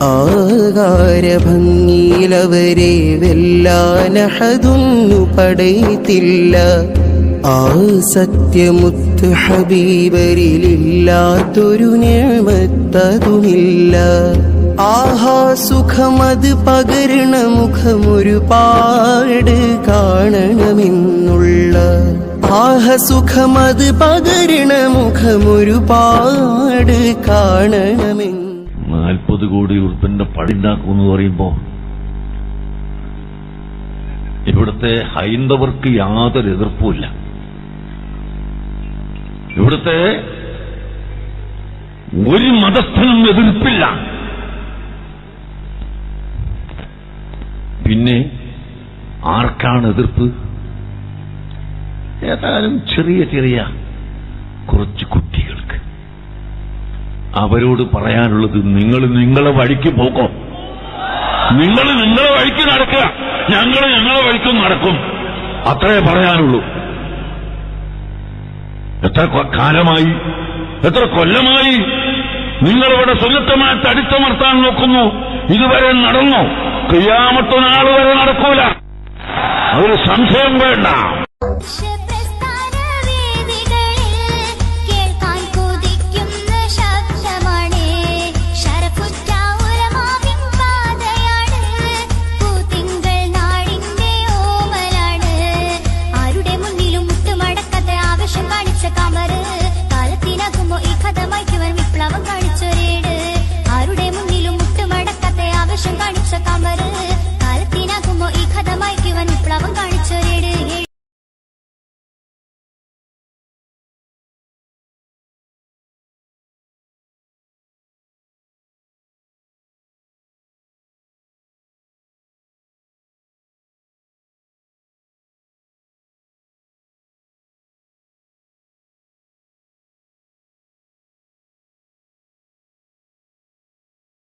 ആകാരഭംഗിയിലവരെ വെല്ലാനഹതൊന്നു പടയത്തില്ല. ആ സത്യമുത്ത് ഹബീബരിലില്ലാത്തൊരു നിഅമത്തതുമില്ല. ആഹാ സുഖമത് പകരണ മുഖമൊരുപാട് കാണണമെന്നുള്ള. ആഹ സുഖമത് പകരണ മുഖമൊരുപാട് കാണണമെന്ന്. 40 കോടി ഉറുപ്പിന്റെ പടിണ്ടാക്കുമെന്ന് പറയുമ്പോ ഇവിടുത്തെ ഹൈന്ദവർക്ക് യാതൊരു എതിർപ്പുമില്ല. ഇവിടുത്തെ ഒരു മതസ്ഥനും എതിർപ്പില്ല. പിന്നെ ആർക്കാണ് എതിർപ്പ്? ഏതായാലും ചെറിയ ചെറിയ കുറച്ച് കുട്ടികൾക്ക്. അവരോട് പറയാനുള്ളത്, നിങ്ങൾ നിങ്ങളെ വഴിക്ക് പോകോ, നിങ്ങൾ നിങ്ങളെ വഴിക്ക് നടക്കുക, ഞങ്ങൾ ഞങ്ങളെ വഴിക്കും നടക്കും, അത്രേ പറയാനുള്ളൂ. എത്ര കാലമായി, എത്ര കൊല്ലമായി നിങ്ങളിവിടെ സുന്നത്തമായിട്ട് അടിച്ചമർത്താൻ നോക്കുന്നു. ഇതുവരെ നടന്നോ? ഖിയാമത്ത് നാൾ വരെ നടക്കൂല, അതൊരു സംശയം വേണ്ട.